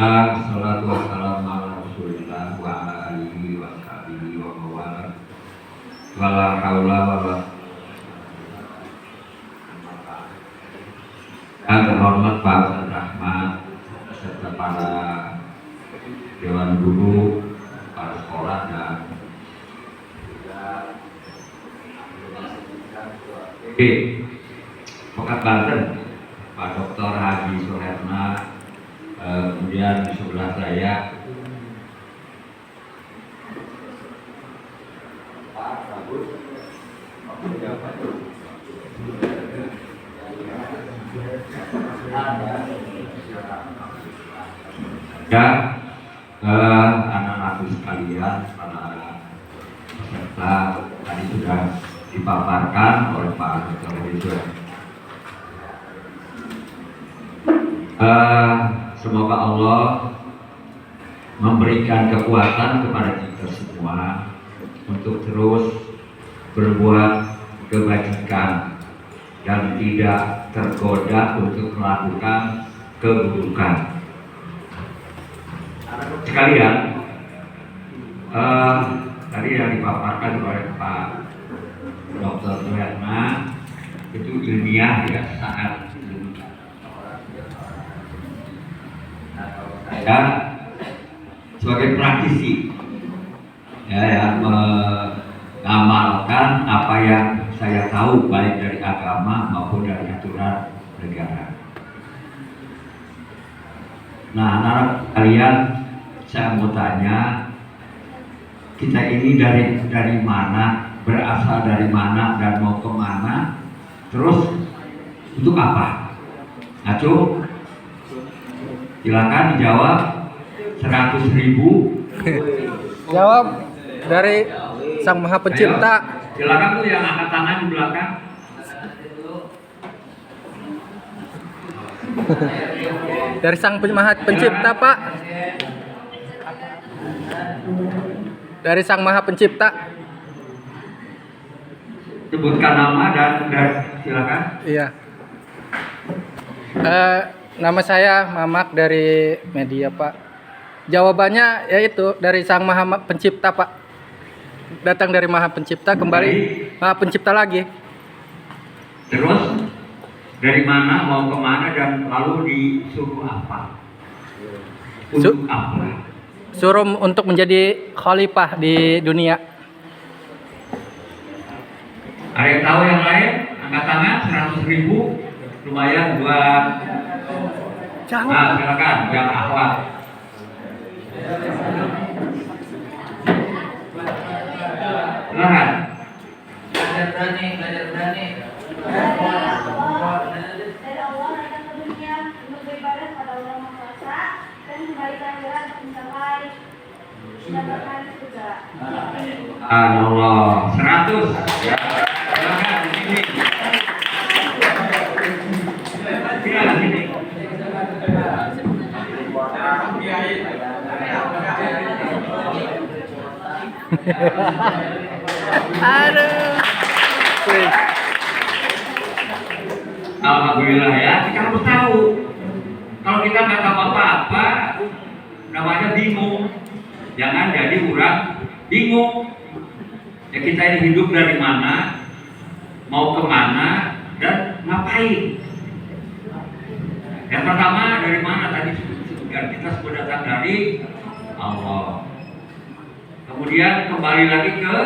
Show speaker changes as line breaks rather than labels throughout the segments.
Assalatu wassalamu ala Rasulillah wa ala alihi wa sahbihi wa mawala. Wala haula wala yang terhormat Pak Ustaz Rahmat serta para dewan guru, para sekolah dan Pekat Banten, Pak Dr. Haji Suherna, kemudian di sebelah saya Pak Sabut, dan anak-anak sekalian, para peserta tadi sudah dipaparkan oleh Pak Dr. Rizwan. Semoga Allah memberikan kekuatan kepada kita semua untuk terus berbuat kebajikan dan tidak tergoda untuk melakukan keburukan. Sekalian, tadi yang dipaparkan oleh Pak Dr. Suherna itu ilmiah ya, sangat ilmiah. Saya sebagai praktisi ya, mengamalkan apa yang saya tahu baik dari agama maupun dari aturan negara. Nah, anak kalian, saya mau tanya, kita ini dari mana, berasal dari mana dan mau kemana, terus untuk apa? Acu, silakan dijawab. 100.000.
Jawab dari Sang Maha Pencipta.
Ayo, silakan tuh yang angkat tangan di belakang.
Dari Sang Maha Pencipta, Pak. Dari Sang Maha Pencipta.
Sebutkan nama dan silakan.
Iya. Nama saya Mamak dari media, Pak. Jawabannya yaitu dari Sang Maha Pencipta, Pak. Datang dari Maha Pencipta, kembali Maha Pencipta lagi.
Terus dari mana mau kemana dan lalu disuruh apa? Untuk apa?
Suruh untuk menjadi khalifah di dunia.
Ada yang tahu yang lain? Angkat tangan. 100.000 lumayan buat. Nah, silakan yang akhwat. Silakan.
Belajar berani.
Dari Allah datang ke dunia untuk beribadah pada Allah Maha Kuasa dan kembali ke akhirat untuk mencapai mendapatkan surga.
Allah 100. Ya. Silakan di sini. Silakan di sini.
Aduh.
Alhamdulillah ya, kita harus tahu. Kalau kita nggak tahu apa-apa, namanya bingung. Jangan jadi orang bingung. Ya, kita ini hidup dari mana, mau kemana, dan ngapain. Yang pertama dari mana tadi kita sudah datang dari Allah. Kemudian kembali lagi ke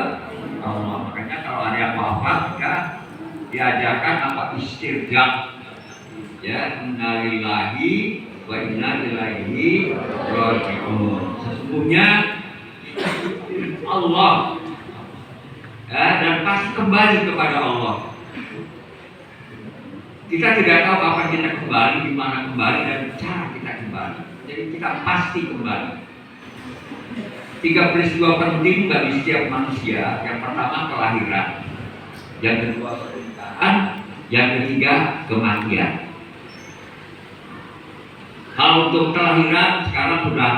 Allah. Makanya kalau ada yang wafat, kita diajarkan apa istirja. Ya, innalillahi wa inna ilaihi raji'un. Sesungguhnya Allah ya, dan pasti kembali kepada Allah. Kita tidak tahu kapan kita kembali, di mana kembali, dan cara kita kembali. Jadi kita pasti kembali. 3 peristiwa penting bagi setiap manusia. Yang pertama kelahiran, yang kedua pernikahan, yang ketiga kematian. Kalau untuk kelahiran sekarang sudah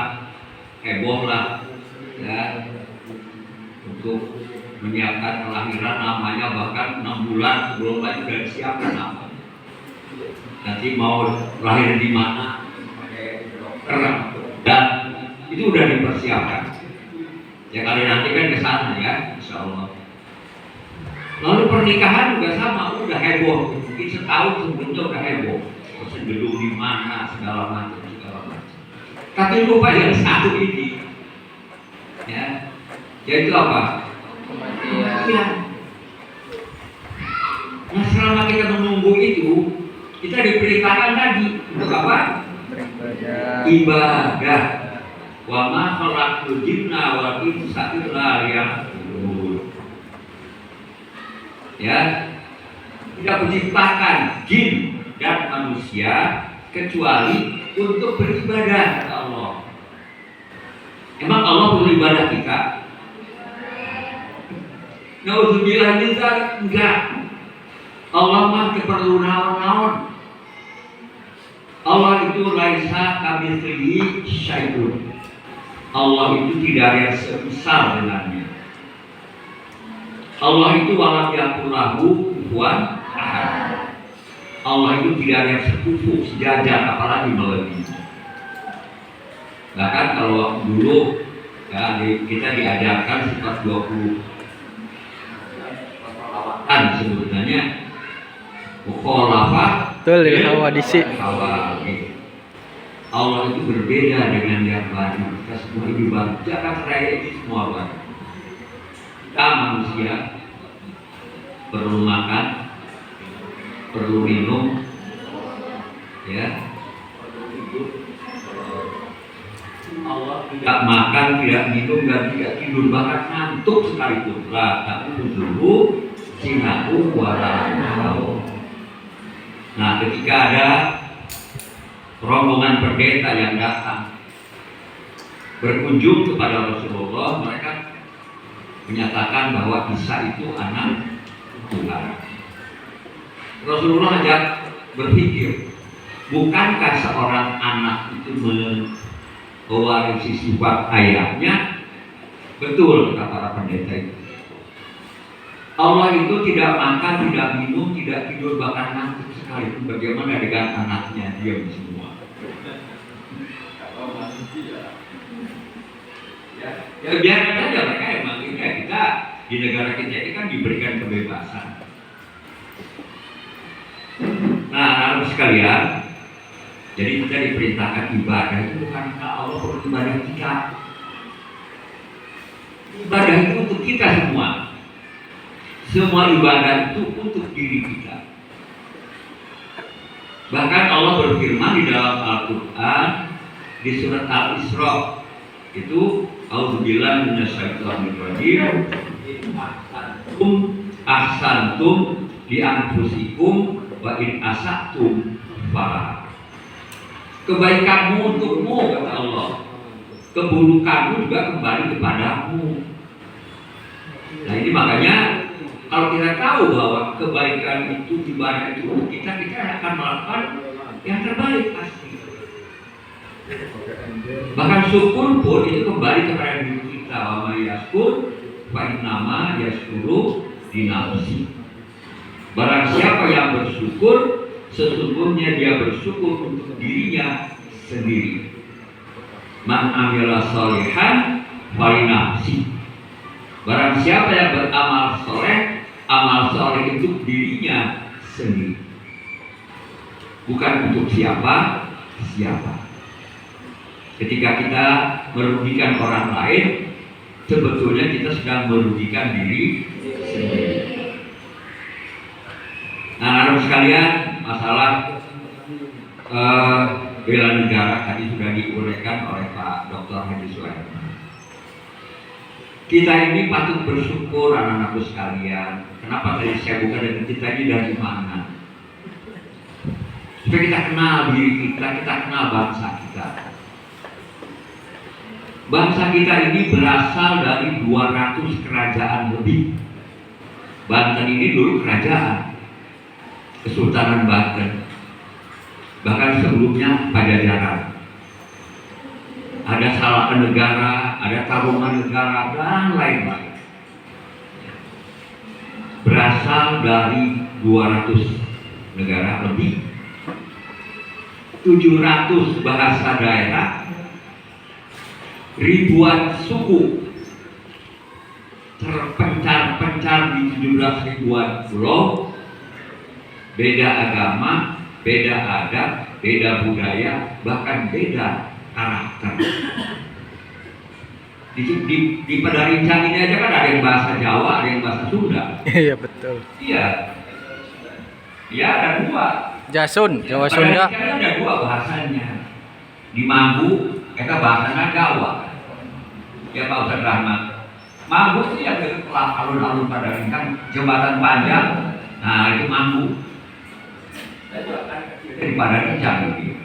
heboh lah ya, untuk menyiapkan kelahiran, namanya bahkan 6 bulan sebelum lahir sudah disiapkan nama. Nanti mau lahir di mana, pakai dokter Dan itu udah dipersiapkan. Ya kali nanti kan ke sana ya, insya Allah. Lalu pernikahan juga sama, udah heboh. Mungkin setahun sebelumnya udah heboh. Gedung di mana, segala macam. Tapi lupa yang satu ini, ya, yaitu apa? Kematian. Nah, selama kita menunggu itu, kita diperintahkan tadi untuk apa? Ibadah. Wa ma khalaqtul jinna wal insa illa liya'budun. Ya, tidak menciptakan jin dan manusia kecuali untuk beribadah kepada Allah. Emang Allah perlu ibadah kita? Nauzubillah min dzalik, enggak. Allah mah keperlu naon-naon. Allah itu laisa kamitslihi syai'un. Allah itu tidak ada yang semisal dengannya. Allah itu walam yakul lahu kufuwan ahad. Allah itu tidak ada yang sekufu, sejajar, apalagi melebihi. Bahkan kalau dulu ya, kita diajarkan sifat 20 kan sebenarnya mukhalafah
Betul, hawadisi.
Allah itu berbeda dengan yang baru. Kita semua ini baru. Jakarta Raya ini semua baru. Kita manusia perlu makan, perlu minum, ya. Allah tidak makan, tidak minum, dan tidak tidur, bahkan ngantuk sekalipun. Tapi dulu sinaku walau. Nah, ketika ada rombongan pendeta yang datang berkunjung kepada Rasulullah, mereka menyatakan bahwa Isa itu anak Tuhan. Rasulullah ajak berpikir, bukankah seorang anak itu mewarisi sifat ayahnya? Betul, kata para pendeta itu. Allah itu tidak makan, tidak minum, tidak tidur, bahkan ngantuk sekalipun. Bagaimana dengan anaknya? Diam semua. Ya biarkan saja mereka emang ini ya, kita di negara kita ini kan diberikan kebebasan. Nah, anak sekalian, jadi kita diperintahkan ibadah itu bukan karena Allah perlu ibadah kita. Ibadah itu untuk kita semua. Semua ibadah itu untuk diri kita. Bahkan Allah berfirman di dalam Al-Quran di surat Al-Isra itu A'udzubillahi minasyaitonir rajim. Ahsantum li anfusikum wa in asatum fala. Kebaikanmu untukmu, kata Allah. Keburukanmu juga kembali kepadamu. Nah, ini makanya kalau kita tahu bahwa kebaikan itu, ibadah itu untuk kita akan melakukan yang terbaik pasti. Bahkan syukur pun itu kembali kepada diri kita. Wa may yashkur fa innama yashkuru li nafsi. Barang siapa yang bersyukur, sesungguhnya dia bersyukur untuk dirinya sendiri. Man amila sholihan fali nafsi. Barang siapa yang beramal soleh, amal soleh untuk dirinya sendiri, bukan untuk siapa. Ketika kita merugikan orang lain, sebetulnya kita sedang merugikan diri sendiri. Nah, anak sekalian, masalah bela negara tadi sudah diuraikan oleh Pak Dr. Haji Suhaimi. Kita ini patut bersyukur anak-anakku sekalian. Kenapa tadi saya buka dengan kita ini dari mana? Supaya kita kenal diri kita kenal bangsa kita. Bangsa kita ini berasal dari 200 kerajaan lebih. Banten ini dulu kerajaan, Kesultanan Banten. Bahkan sebelumnya Pajajaran. Ada Salakan Negara, ada Taruman Negara, dan lain-lain. Berasal dari 200 negara lebih, 700 bahasa daerah, ribuan suku terpencar-pencar di 17 ribuan pulau, beda agama, beda adat, beda budaya, bahkan beda karakter. Di Pedarincang ini aja kan ada yang bahasa Jawa, ada yang bahasa Sunda.
Iya betul.
Iya. Ya ada dua.
Jasun, Jawa Sunda.
Pedarincang ada dua bahasanya. Di Mambu, kita bahasanya Jawa. Ya Pak Ustadz Rahmat. Mambu itu yang dekat alun-alun Pedarincang, jembatan panjang. Nah itu Mambu. Dari Pedarincang gitu.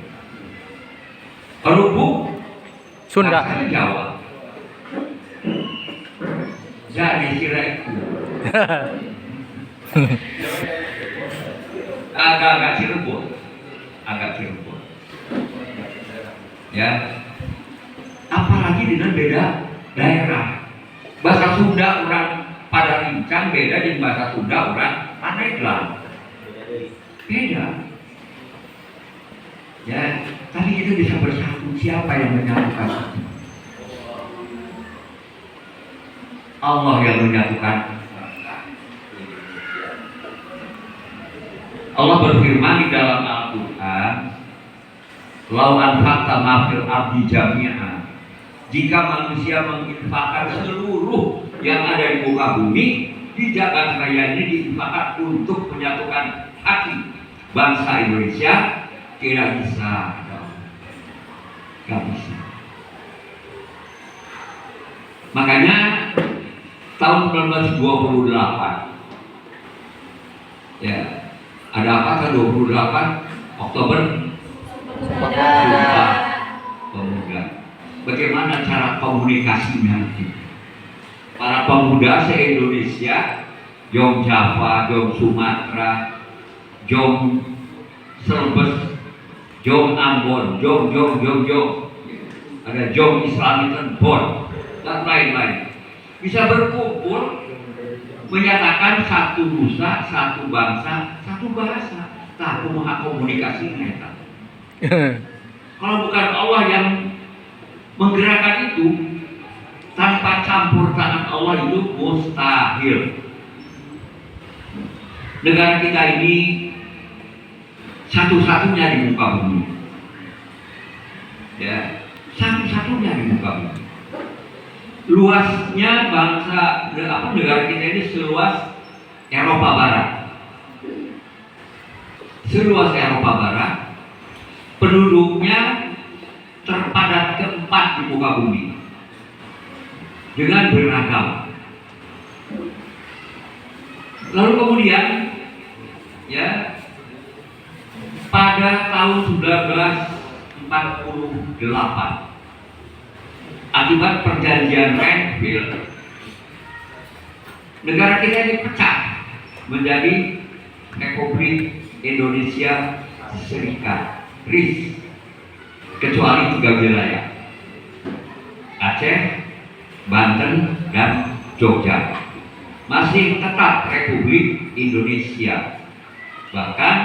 Pelubuk
Sunda.
bahasanya Jawa. Jadi kira itu agak Cirebon, ya. Apalagi dengan beda daerah. Bahasa Sunda orang Pedarincang beda dengan bahasa Sunda orang Pandeglang. Beda. Ya, tapi kita bisa bersatu. Siapa yang menyatukan? Allah yang menyatukan. Allah berfirman di dalam Al-Quran, "Lau anfaqta ma fil ardi jami'an." Jika manusia menginfakkan seluruh yang ada di muka bumi, di jagat raya ini diinfakkan untuk menyatukan hati bangsa Indonesia, tidak bisa. Tidak bisa. Makanya tahun 1928 ya, ada apa tahun 28 Oktober? Sumpah Pemuda. Bagaimana cara komunikasinya? Para pemuda se-Indonesia, Jom Java, Jom Sumatera, Jom Serbes, Jom Ambon, Jom, ada Jom Islamic Bond dan lain-lain. Bisa berkumpul menyatakan satu nusa, satu bangsa, satu bahasa. Tak kumaha komunikasinya ya. Kalau bukan Allah yang menggerakkan itu, tanpa campur tangan Allah itu mustahil. Negara kita ini satu-satunya di muka bumi. Ya, satu-satunya di muka bumi. Luasnya negara kita ini seluas Eropa Barat. Seluas Eropa Barat, penduduknya terpadat keempat di muka bumi dengan beragam. Lalu kemudian, ya, pada tahun 1948. Akibat perjanjian Renville, negara kita ini pecah menjadi Republik Indonesia Serikat, RIS, kecuali 3 wilayah: Aceh, Banten, dan Jogja. Masih tetap Republik Indonesia. Bahkan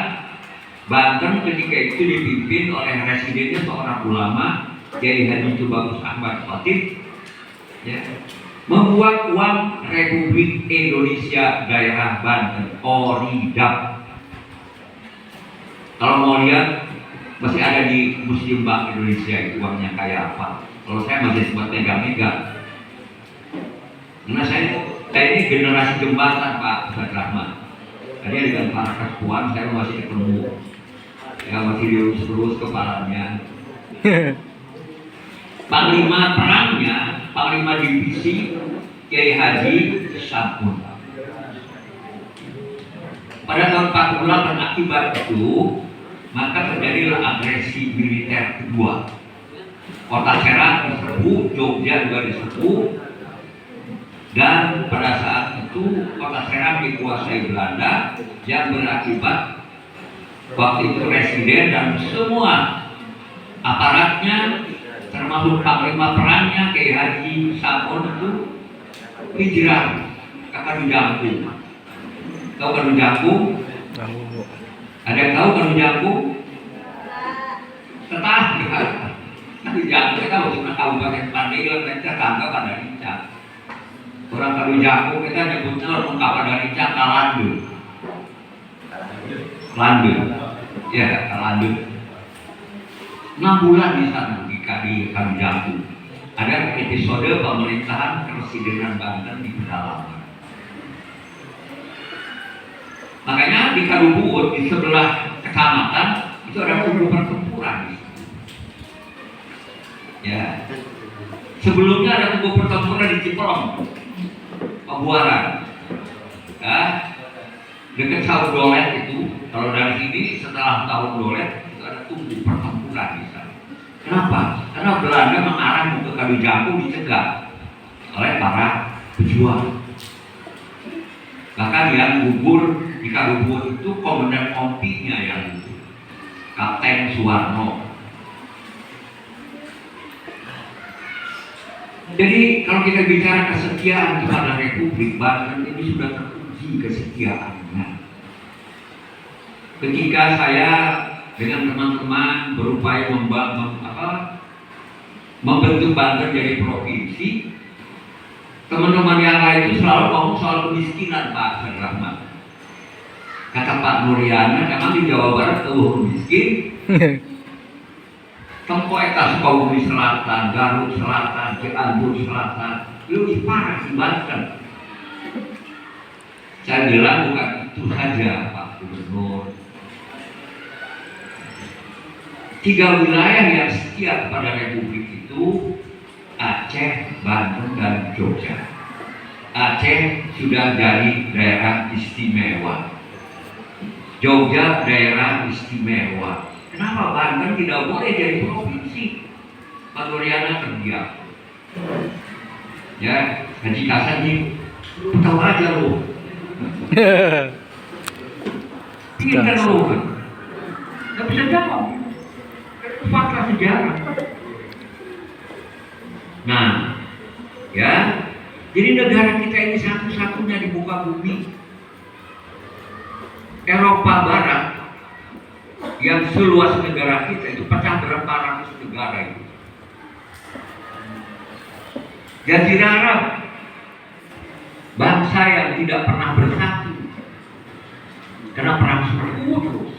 Banten ketika itu dipimpin oleh residennya seorang ulama, Kiai Haji Tubagus Ahmad Khatib, ya, membuat uang Republik Indonesia Daerah Banten, Oridap. Kalau mau lihat, masih ada di Museum Bank Indonesia itu uangnya kayak apa. Kalau saya masih sempat megang-megang. Karena saya ini generasi jembatan Pak Ustadz Rahmat. Tadi dengan para kespuan saya masih ketemu, ya masih diurus-urus kepalanya. Panglima perangnya, Panglima Divisi Kiai Haji Sabun. Pada tahun 48 akibat itu, maka terjadilah agresi militer kedua. Kota Serang diserbu, Jogja juga diserbu, dan pada saat itu Kota Serang dikuasai Belanda, yang berakibat waktu itu residen dan semua aparatnya termasuk panglima perangnya Kiai Haji Sabun itu hijrah ke Kadujangkung. Tahu Kadujangkung? Ada yang tahu Kadujangkung? Tetangga. Kadujangkung kita masih Kabupaten Pandeglang kita tangga pada rica. Orang Kadu Jago kita nyebutnya lengkap pada rica Kalandu. Kalandu, ya Kalandu. 6 bulan di sana di Kadu Jago. Ada episode pemerintahan Presidenan Banten di pedalaman. Makanya di Kadubuut di sebelah kecamatan itu ada kubu pertempuran. Ya. Sebelumnya ada kubu pertempuran di Ciprong, Pabuaran. Ya. Dekat Saung Dolet itu, kalau dari sini setelah Saung Dolet itu ada kubu pertempuran di sana. Kenapa? Karena Belanda mengarah ke Kadu Jago dicegah oleh para pejuang. Bahkan yang gugur di Kadubuut itu komandan kompinya yang Kapten Suwarno. Jadi kalau kita bicara kesetiaan kepada Republik Banten ini sudah teruji kesetiaannya. Ketika saya dengan teman-teman berupaya membentuk Banten jadi provinsi, teman-teman yang lain itu selalu ngomong soal kemiskinan Pak Hasan Rahmat. Kata Pak Nuriana, memang di Jawa Barat tuh miskin. Tempo eta Sukabumi Selatan, Garut Selatan, Cianjur Selatan, lebih parah di Banten. Saya bilang bukan itu saja Pak Gubernur. 3 wilayah yang setia kepada Republik itu Aceh, Banten, dan Jogja. Aceh sudah jadi daerah istimewa. Jogja daerah istimewa. Kenapa Banten tidak boleh jadi provinsi? Pak Nuriana terdiam. Ya, Haji Kasan ini tahu aja loh. Pintar loh. Gak bisa jawab. Itu fakta sejarah. Nah, ya, jadi negara kita ini satu-satunya di muka bumi Eropa Barat yang seluas negara kita itu pecah berapa ratus negara itu. Jazirah Arab, bangsa yang tidak pernah bersatu karena perang seru terus.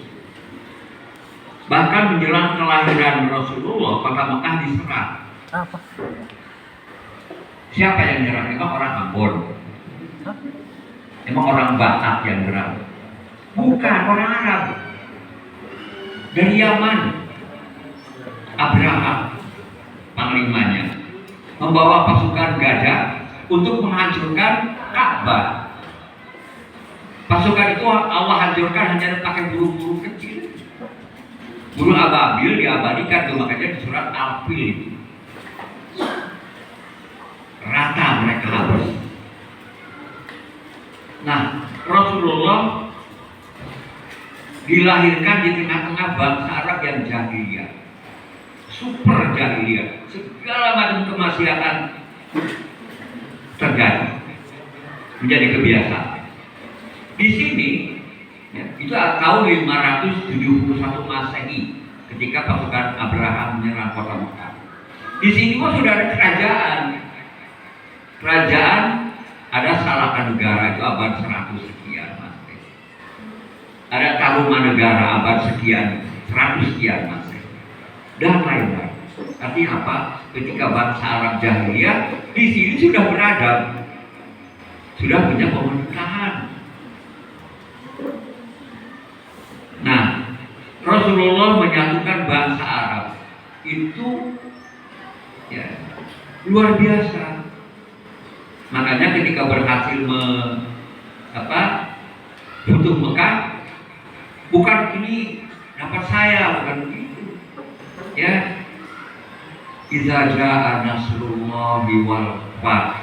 Bahkan menjelang kelahiran Rasulullah, kota Mekah diserang.
Apa?
Siapa yang nyerang? Emang orang Ambon? Emang orang Batak yang nyerang? Bukan, orang Arab. Dari Yaman, Abraham, panglimanya, membawa pasukan gajah untuk menghancurkan Ka'bah. Pasukan itu Allah hancurkan hanya pakai burung-burung kecil. Burung ababil diabadikan, tuh makanya di surat Al-Fil. Rata mereka habis. Nah, Rasulullah dilahirkan di tengah-tengah bangsa Arab yang jahiliyah, super jahiliyah, segala macam kemaksiatan terjadi, menjadi kebiasaan. Di sini, ya, itu tahun 571 Masehi, ketika pasukan Abraham menyerang kota Mekah. Di sini sudah ada kerajaan. Kerajaan ada Salakanegara itu abad 100 sekian. Ada Tarumanegara abad sekian, 100 sekian Masehi, dan lain-lain. Artinya apa? Ketika bangsa Arab jahiliyah di sini sudah beradab, sudah punya pemerintahan. Nah, Rasulullah menyatukan bangsa Arab itu ya luar biasa. Makanya ketika berhasil butuh Mekah, bukan ini dapat saya, bukan begitu. Ya, idza jaa nasrullahi wal fath.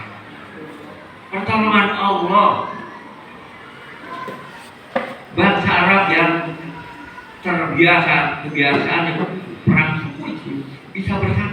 Pertolongan Allah. Bangsa Arab yang kebiasaan perang suku itu bisa bersatu.